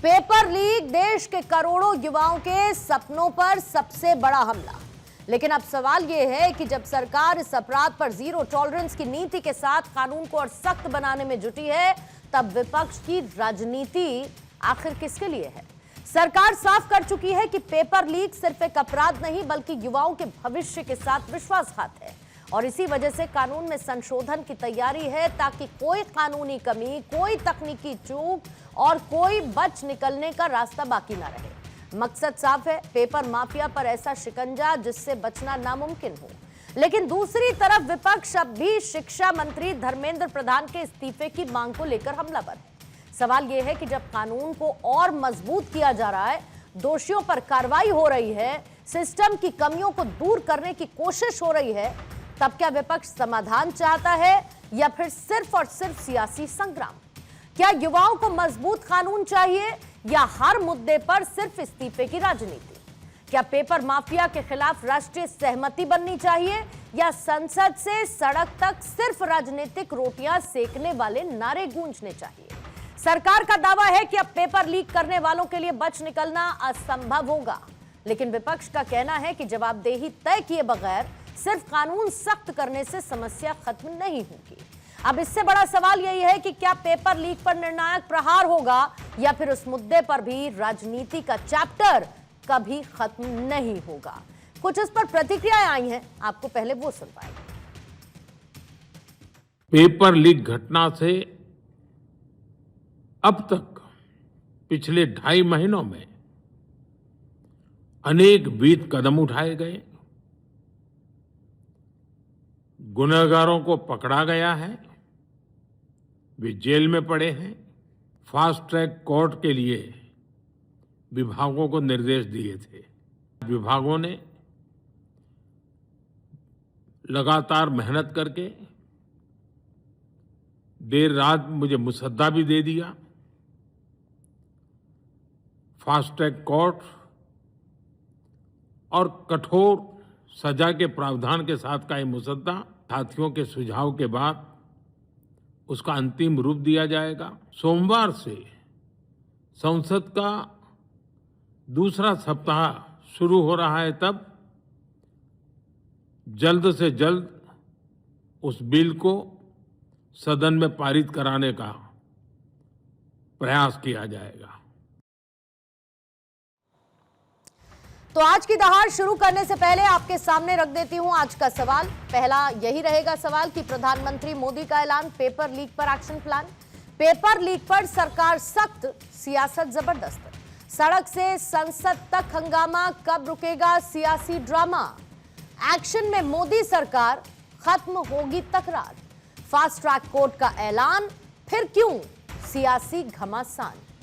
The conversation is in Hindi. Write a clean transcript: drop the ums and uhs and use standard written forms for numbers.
पेपर लीक देश के करोड़ों युवाओं के सपनों पर सबसे बड़ा हमला। लेकिन अब सवाल यह है कि जब सरकार इस अपराध पर जीरो टॉलरेंस की नीति के साथ कानून को और सख्त बनाने में जुटी है, तब विपक्ष की राजनीति आखिर किसके लिए है? सरकार साफ कर चुकी है कि पेपर लीक सिर्फ एक अपराध नहीं बल्कि युवाओं के भविष्य के साथ विश्वासघात है और इसी वजह से कानून में संशोधन की तैयारी है ताकि कोई कानूनी कमी, कोई तकनीकी चूक और कोई बच निकलने का रास्ता बाकी ना रहे। मकसद साफ है, पेपर माफिया पर ऐसा शिकंजा जिससे बचना नामुमकिन हो। लेकिन दूसरी तरफ विपक्ष अब भी शिक्षा मंत्री धर्मेंद्र प्रधान के इस्तीफे की मांग को लेकर हमलावर है। सवाल यह है कि जब कानून को और मजबूत किया जा रहा है, दोषियों पर कार्रवाई हो रही है, सिस्टम की कमियों को दूर करने की कोशिश हो रही है, तब क्या विपक्ष समाधान चाहता है या फिर सिर्फ और सिर्फ सियासी संग्राम? क्या युवाओं को मजबूत कानून चाहिए या हर मुद्दे पर सिर्फ इस्तीफे की राजनीति? क्या पेपर माफिया के खिलाफ राष्ट्रीय सहमति बननी चाहिए या संसद से सड़क तक सिर्फ राजनीतिक रोटियां सेकने वाले नारे गूंजने चाहिए? सरकार का दावा है कि अब पेपर लीक करने वालों के लिए बच निकलना असंभव होगा, लेकिन विपक्ष का कहना है कि जवाबदेही तय किए बगैर सिर्फ कानून सख्त करने से समस्या खत्म नहीं होगी। अब इससे बड़ा सवाल यही है कि क्या पेपर लीक पर निर्णायक प्रहार होगा या फिर उस मुद्दे पर भी राजनीति का चैप्टर कभी खत्म नहीं होगा। कुछ इस पर प्रतिक्रियाएं आई हैं, आपको पहले वो सुनवाएंगे। पेपर लीक घटना से अब तक पिछले 2.5 महीनों में अनेक विध कदम उठाए गए, गुनहगारों को पकड़ा गया है, वे जेल में पड़े हैं। फास्ट ट्रैक कोर्ट के लिए विभागों को निर्देश दिए थे। विभागों ने लगातार मेहनत करके देर रात मुझे मुसद्दा भी दे दिया। फास्ट ट्रैक कोर्ट और कठोर सजा के प्रावधान के साथ का ये मुसद्दा साथियों के सुझाव के बाद उसका अंतिम रूप दिया जाएगा। सोमवार से संसद का दूसरा सप्ताह शुरू हो रहा है, तब जल्द से जल्द उस बिल को सदन में पारित कराने का प्रयास किया जाएगा। तो आज की दहाड़ शुरू करने से पहले आपके सामने रख देती हूं आज का सवाल। पहला यही रहेगा सवाल कि प्रधानमंत्री मोदी का ऐलान, पेपर लीक पर एक्शन प्लान। पेपर लीक पर सरकार सख्त, सियासत जबरदस्त। सड़क से संसद तक हंगामा, कब रुकेगा सियासी ड्रामा? एक्शन में मोदी सरकार, खत्म होगी तकरार। फास्ट ट्रैक कोर्ट का ऐलान, फिर क्यों सियासी घमासान?